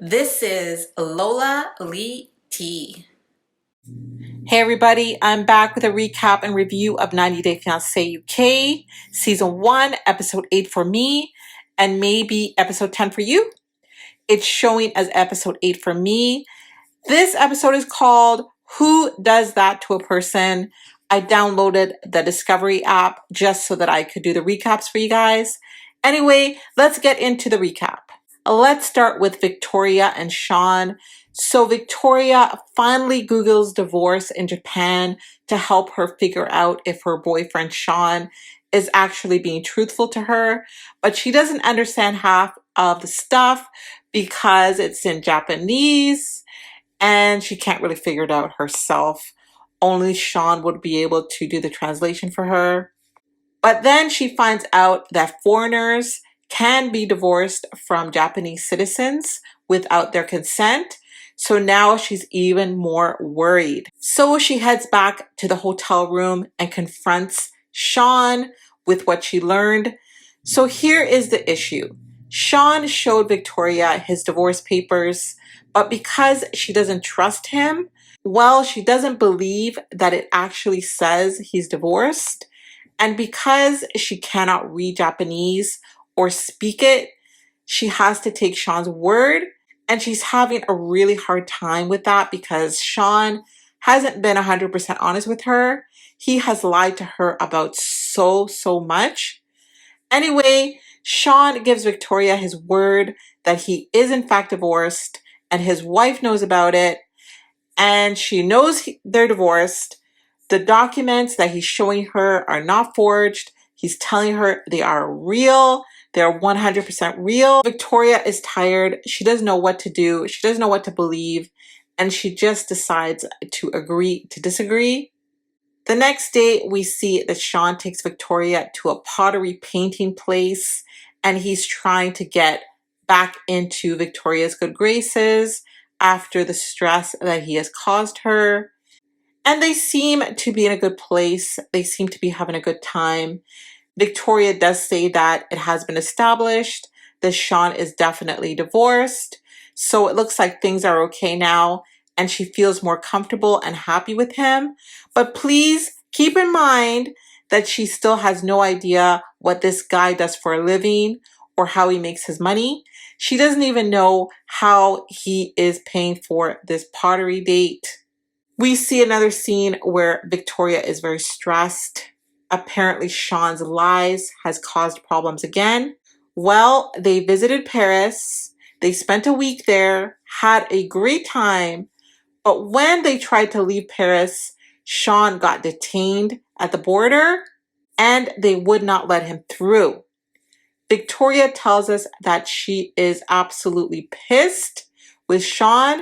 This is Lola Lee T. Hey everybody, I'm back with a recap and review of 90 Day Fiance UK, Season 1, Episode 8 for me, and maybe Episode 10 for you. It's showing as Episode 8 for me. This episode is called Who Does That to a Person? I downloaded the Discovery app just so that I could do the recaps for you guys. Anyway, let's get into the recap. Let's start with Victoria and Shaun. So Victoria finally Googles divorce in Japan to help her figure out if her boyfriend Shaun is actually being truthful to her, but she doesn't understand half of the stuff because it's in Japanese and she can't really figure it out herself. Only Shaun would be able to do the translation for her. But then she finds out that foreigners can be divorced from Japanese citizens without their consent. So now she's even more worried. So she heads back to the hotel room and confronts Shaun with what she learned. So here is the issue. Shaun showed Victoria his divorce papers, but because she doesn't trust him, well, she doesn't believe that it actually says he's divorced. And because she cannot read Japanese or speak it, she has to take Shaun's word. And she's having a really hard time with that because Shaun hasn't been 100% honest with her. He has lied to her about so much. Anyway, Shaun gives Victoria his word that he is in fact divorced and his wife knows about it. And she knows they're divorced. The documents that he's showing her are not forged. He's telling her they are real. They're 100% real. Victoria is tired. She doesn't know what to do. She doesn't know what to believe. And she just decides to agree to disagree. The next day, we see that Shaun takes Victoria to a pottery painting place. And he's trying to get back into Victoria's good graces after the stress that he has caused her. And they seem to be in a good place. They seem to be having a good time. Victoria does say that it has been established that Shaun is definitely divorced. So it looks like things are okay now and she feels more comfortable and happy with him. But please keep in mind that she still has no idea what this guy does for a living or how he makes his money. She doesn't even know how he is paying for this pottery date. We see another scene where Victoria is very stressed. Apparently Shaun's lies has caused problems again. Well, they visited Paris. They spent a week there, had a great time. But when they tried to leave Paris, Shaun got detained at the border and they would not let him through. Victoria tells us that she is absolutely pissed with Shaun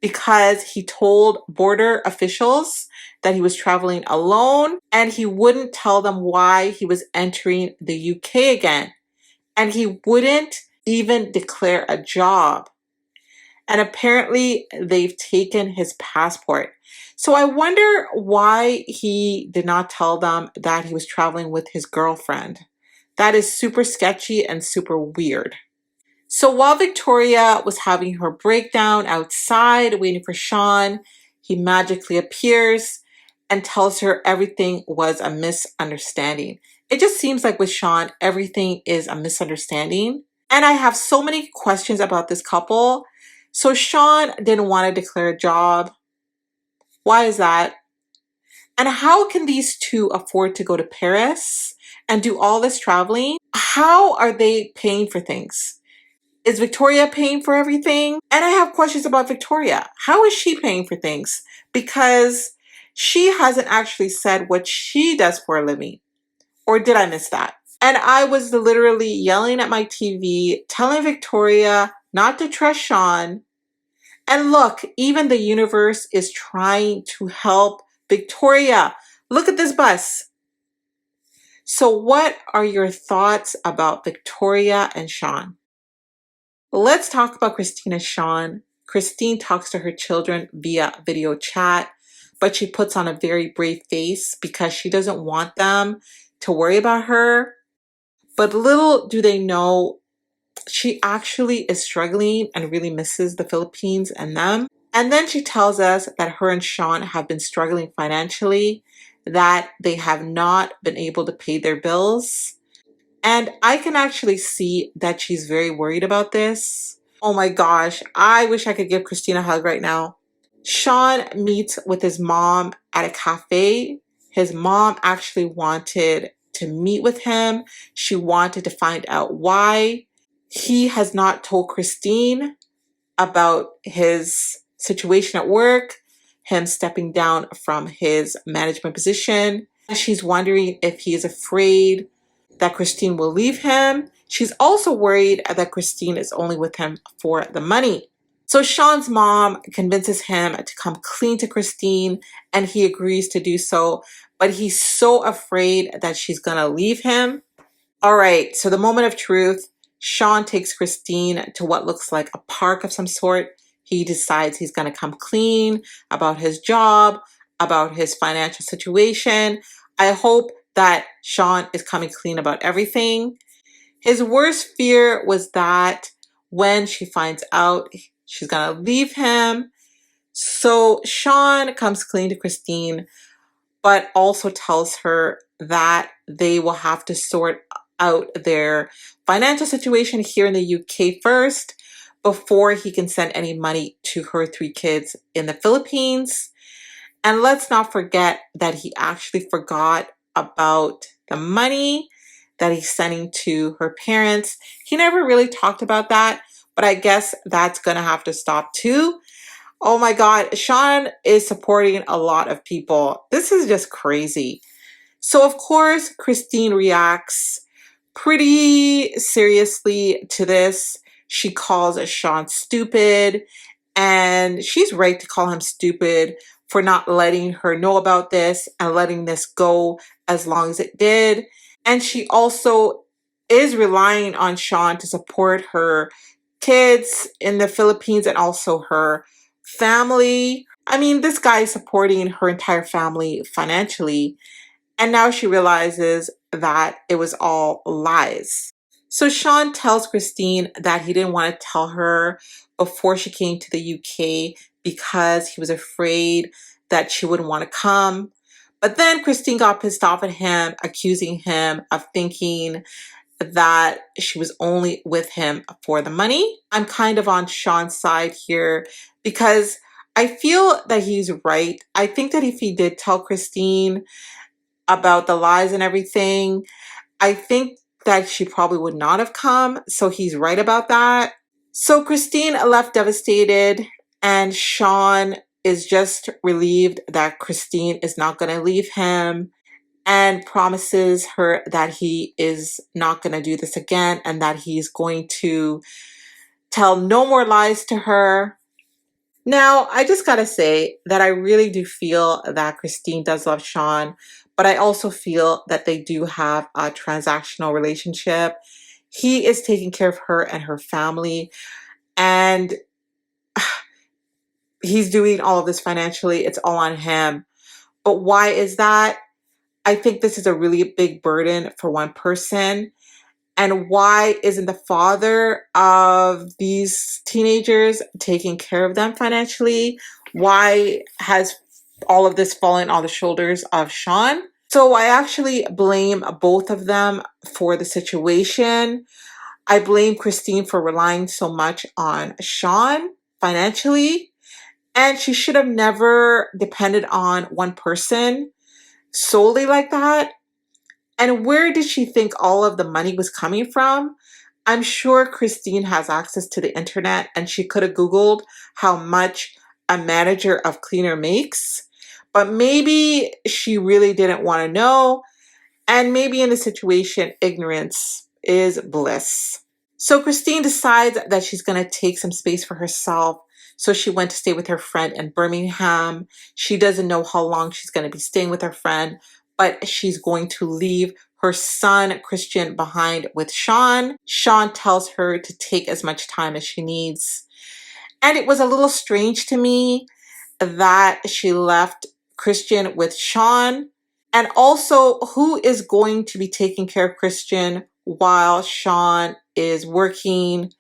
because he told border officials that he was traveling alone and he wouldn't tell them why he was entering the UK again. And he wouldn't even declare a job. And apparently they've taken his passport. So I wonder why he did not tell them that he was traveling with his girlfriend. That is super sketchy and super weird. So while Victoria was having her breakdown outside waiting for Shaun, he magically appears and tells her everything was a misunderstanding. It just seems like with Shaun, everything is a misunderstanding. And I have so many questions about this couple. So Shaun didn't want to declare a job. Why is that? And how can these two afford to go to Paris and do all this traveling? How are they paying for things? Is Victoria paying for everything? And I have questions about Victoria. How is she paying for things? Because she hasn't actually said what she does for a living. Or did I miss that? And I was literally yelling at my TV, telling Victoria not to trust Shaun. And look, even the universe is trying to help Victoria. Look at this bus. So what are your thoughts about Victoria and Shaun? Let's talk about Christine and Shaun. Christine talks to her children via video chat, but she puts on a very brave face because she doesn't want them to worry about her. But little do they know, she actually is struggling and really misses the Philippines and them. And then she tells us that her and Shaun have been struggling financially, that they have not been able to pay their bills. And I can actually see that she's very worried about this. Oh my gosh, I wish I could give Christine a hug right now. Shaun meets with his mom at a cafe. His mom actually wanted to meet with him. She wanted to find out why he has not told Christine about his situation at work, him stepping down from his management position. She's wondering if he is afraid that Christine will leave him. She's also worried that Christine is only with him for the money. So Shaun's mom convinces him to come clean to Christine, and he agrees to do so, but he's so afraid that she's gonna leave him. All right, so the moment of truth, Shaun takes Christine to what looks like a park of some sort. He decides he's gonna come clean about his job, about his financial situation. I hope that Shaun is coming clean about everything. His worst fear was that when she finds out she's gonna leave him. So Shaun comes clean to Christine, but also tells her that they will have to sort out their financial situation here in the UK first before he can send any money to her 3 kids in the Philippines. And let's not forget that he actually forgot about the money that he's sending to her parents. He never really talked about that, but I guess that's gonna have to stop too. Oh my God, Shaun is supporting a lot of people. This is just crazy. So of course, Christine reacts pretty seriously to this. She calls Shaun stupid, and she's right to call him stupid for not letting her know about this and letting this go as long as it did. And she also is relying on Shaun to support her kids in the Philippines and also her family. I mean, this guy is supporting her entire family financially, and now she realizes that it was all lies. So Shaun tells Christine that he didn't want to tell her before she came to the UK because he was afraid that she wouldn't want to come. But then Christine got pissed off at him, accusing him of thinking that she was only with him for the money. I'm kind of on Shaun's side here because I feel that he's right. I think that if he did tell Christine about the lies and everything, I think that she probably would not have come. So he's right about that. So Christine left devastated, and Shaun is just relieved that Christine is not going to leave him and promises her that he is not going to do this again and that he's going to tell no more lies to her. Now, I just gotta say that I really do feel that Christine does love Shaun, but I also feel that they do have a transactional relationship. He is taking care of her and her family, and he's doing all of this financially. It's all on him. But why is that? I think this is a really big burden for one person. And why isn't the father of these teenagers taking care of them financially? Why has all of this fallen on the shoulders of Shaun? So I actually blame both of them for the situation. I blame Christine for relying so much on Shaun financially, and she should have never depended on one person solely like that. And where did she think all of the money was coming from? I'm sure Christine has access to the internet, and she could have Googled how much a manager of cleaner makes. But maybe she really didn't want to know. And maybe in the situation, ignorance is bliss. So Christine decides that she's going to take some space for herself. So she went to stay with her friend in Birmingham. She doesn't know how long she's going to be staying with her friend, but she's going to leave her son, Christian, behind with Shaun. Shaun tells her to take as much time as she needs. And it was a little strange to me that she left Christian with Shaun. And also, who is going to be taking care of Christian while Shaun is working.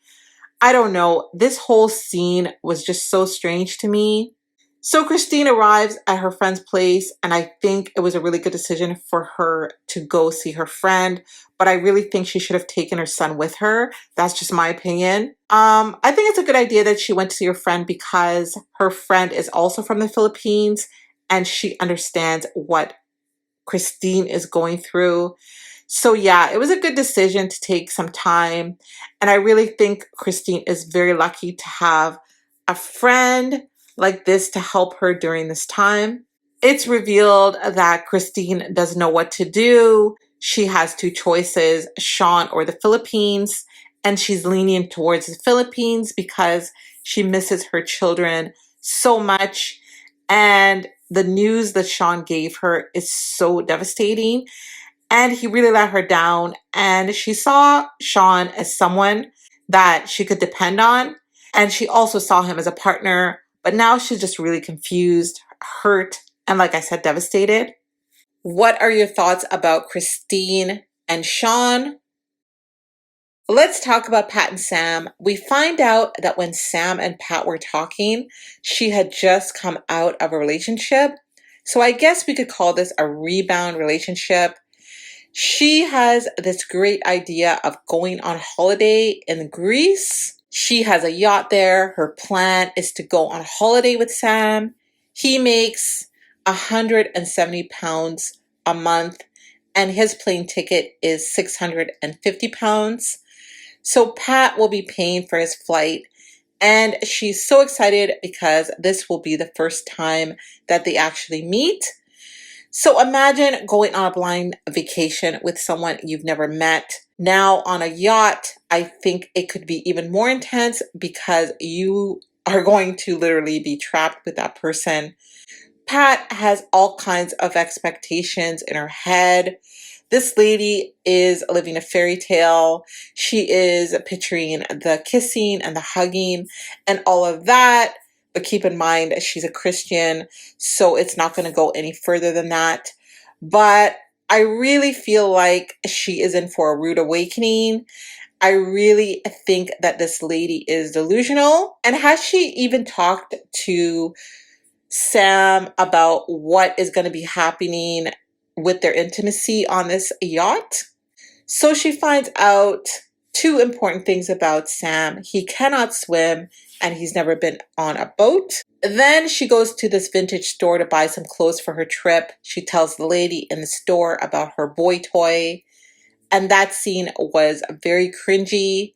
I don't know. This whole scene was just so strange to me. So Christine arrives at her friend's place, and I think it was a really good decision for her to go see her friend, but I really think she should have taken her son with her. That's just my opinion. I think it's a good idea that she went to see her friend because her friend is also from the Philippines and she understands what Christine is going through. So yeah, it was a good decision to take some time. And I really think Christine is very lucky to have a friend like this to help her during this time. It's revealed that Christine doesn't know what to do. She has two choices, Shaun or the Philippines, and she's leaning towards the Philippines because she misses her children so much. And the news that Shaun gave her is so devastating. And he really let her down. And she saw Shaun as someone that she could depend on. And she also saw him as a partner. But now she's just really confused, hurt, and like I said, devastated. What are your thoughts about Christine and Shaun? Let's talk about Pat and Sam. We find out that when Sam and Pat were talking, she had just come out of a relationship. So I guess we could call this a rebound relationship. She has this great idea of going on holiday in Greece. She has a yacht there. Her plan is to go on holiday with Sam. He makes £170 a month, and his plane ticket is £650. So Pat will be paying for his flight, and she's so excited because this will be the first time that they actually meet. So imagine going on a blind vacation with someone you've never met. Now on a yacht, I think it could be even more intense because you are going to literally be trapped with that person. Pat has all kinds of expectations in her head. This lady is living a fairy tale. She is picturing the kissing and the hugging and all of that. But keep in mind, she's a Christian, so it's not going to go any further than that. But I really feel like she is in for a rude awakening. I really think that this lady is delusional. And has she even talked to Sam about what is going to be happening with their intimacy on this yacht? So she finds out two important things about Sam. He cannot swim and he's never been on a boat. Then she goes to this vintage store to buy some clothes for her trip. She tells the lady in the store about her boy toy. And that scene was very cringy.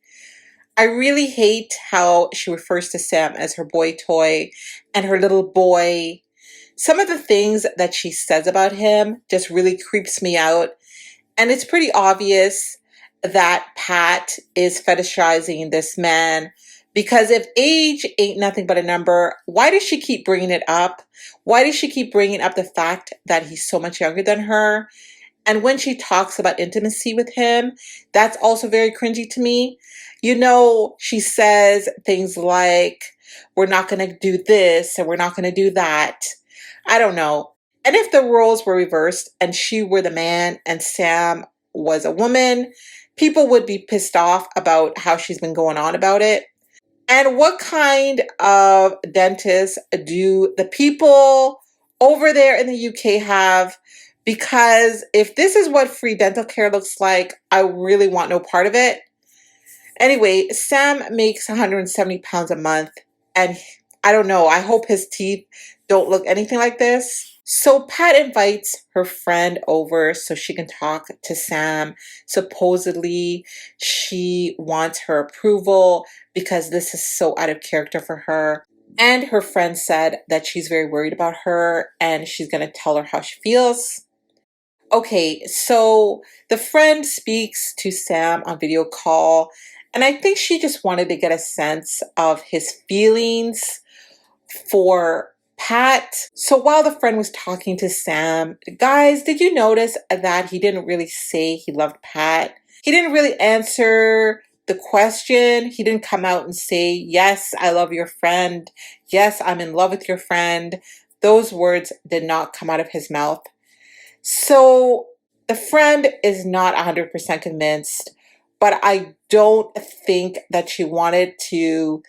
I really hate how she refers to Sam as her boy toy and her little boy. Some of the things that she says about him just really creeps me out. And it's pretty obvious that Pat is fetishizing this man because if age ain't nothing but a number, why does she keep bringing it up? Why does she keep bringing up the fact that he's so much younger than her? And when she talks about intimacy with him, that's also very cringy to me. You know, she says things like, we're not going to do this and we're not going to do that. I don't know. And if the roles were reversed and she were the man and Sam was a woman, people would be pissed off about how she's been going on about it. And what kind of dentists do the people over there in the UK have? Because if this is what free dental care looks like, I really want no part of it. Anyway, Sam makes £170 a month, and I don't know, I hope his teeth don't look anything like this. So Pat invites her friend over so she can talk to Sam. Supposedly, she wants her approval because this is so out of character for her. And her friend said that she's very worried about her and she's going to tell her how she feels. Okay, so the friend speaks to Sam on video call, and I think she just wanted to get a sense of his feelings for Pat. So while the friend was talking to Sam, guys, did you notice that he didn't really say he loved Pat? He didn't really answer the question. He didn't come out and say, yes, I love your friend. Yes, I'm in love with your friend. Those words did not come out of his mouth. So the friend is not 100% convinced, but I don't think that she wanted to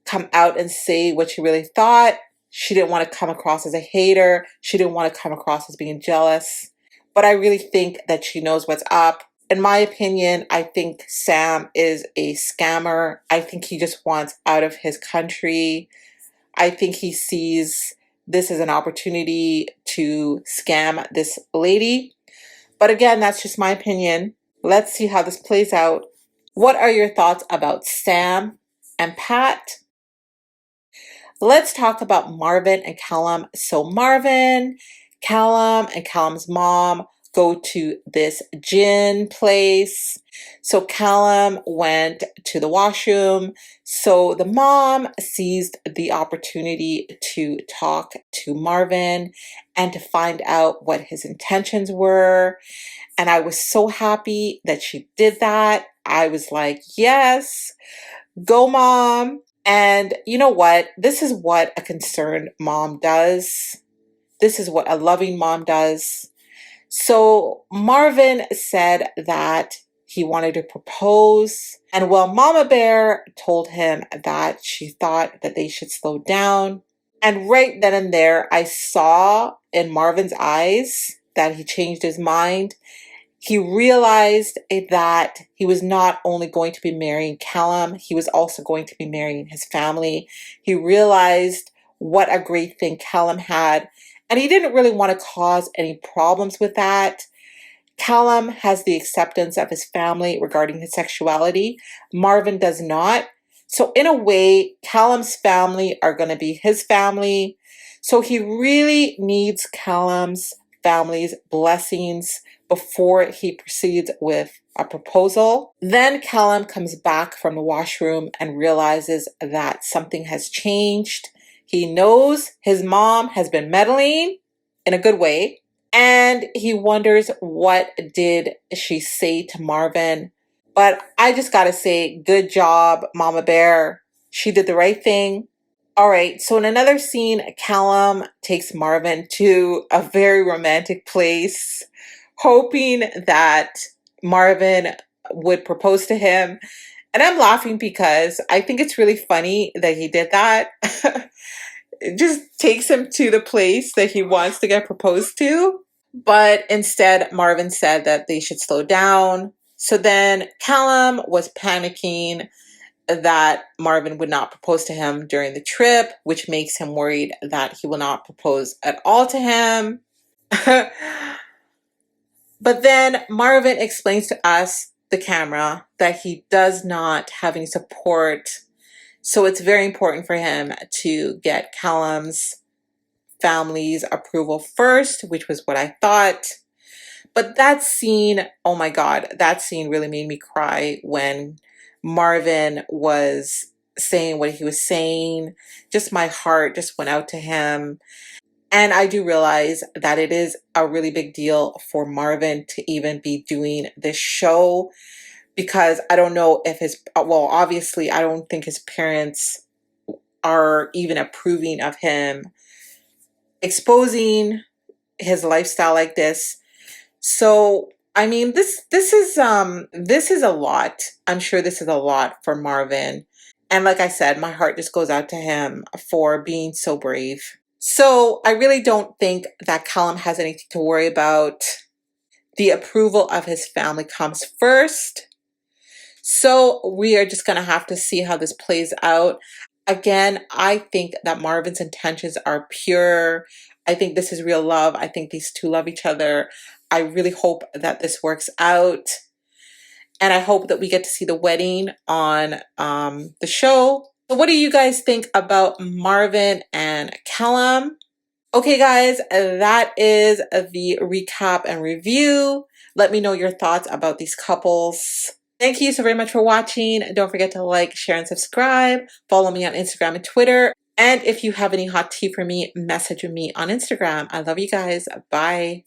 come out and say what she really thought. She didn't want to come across as a hater. She didn't want to come across as being jealous. But I really think that she knows what's up. In my opinion, I think Sam is a scammer. I think he just wants out of his country. I think he sees this as an opportunity to scam this lady. But again, that's just my opinion. Let's see how this plays out. What are your thoughts about Sam and Pat? Let's talk about Marvin and Callum. So Marvin, Callum, and Callum's mom go to this gin place. So Callum went to the washroom. So the mom seized the opportunity to talk to Marvin and to find out what his intentions were. And I was so happy that she did that. I was like, yes, go mom. And you know what? This is what a concerned mom does. This is what a loving mom does. So Marvin said that he wanted to propose. And while Mama Bear told him that she thought that they should slow down. And right then and there, I saw in Marvin's eyes that he changed his mind. He realized that he was not only going to be marrying Callum, he was also going to be marrying his family. He realized what a great thing Callum had, and he didn't really want to cause any problems with that. Callum has the acceptance of his family regarding his sexuality. Marvin does not. So in a way, Callum's family are going to be his family. So he really needs Callum's family's blessings before he proceeds with a proposal. Then Callum comes back from the washroom and realizes that something has changed. He knows his mom has been meddling in a good way, and he wonders what did she say to Marvin. But I just gotta say, good job, Mama Bear. She did the right thing. All right, so in another scene, Callum takes Marvin to a very romantic place, hoping that Marvin would propose to him. And I'm laughing because I think it's really funny that he did that. It just takes him to the place that he wants to get proposed to. But instead, Marvin said that they should slow down. So then Callum was panicking that Marvin would not propose to him during the trip, which makes him worried that he will not propose at all to him. But then Marvin explains to us, the camera, that he does not have any support. So it's very important for him to get Callum's family's approval first, which was what I thought. But that scene, oh my God, that scene really made me cry when Marvin was saying what he was saying. Just my heart just went out to him. And I do realize that it is a really big deal for Marvin to even be doing this show, because I don't know if well, obviously, I don't think his parents are even approving of him exposing his lifestyle like this. So, I mean, this is a lot. I'm sure this is a lot for Marvin. And like I said, my heart just goes out to him for being so brave. So I really don't think that Callum has anything to worry about. The approval of his family comes first. So we are just going to have to see how this plays out. Again, I think that Marvin's intentions are pure. I think this is real love. I think these two love each other. I really hope that this works out. And I hope that we get to see the wedding on the show. So what do you guys think about Marvin and Callum? Okay, guys, that is the recap and review. Let me know your thoughts about these couples. Thank you so very much for watching. Don't forget to like, share, and subscribe. Follow me on Instagram and Twitter. And if you have any hot tea for me, message me on Instagram. I love you guys. Bye.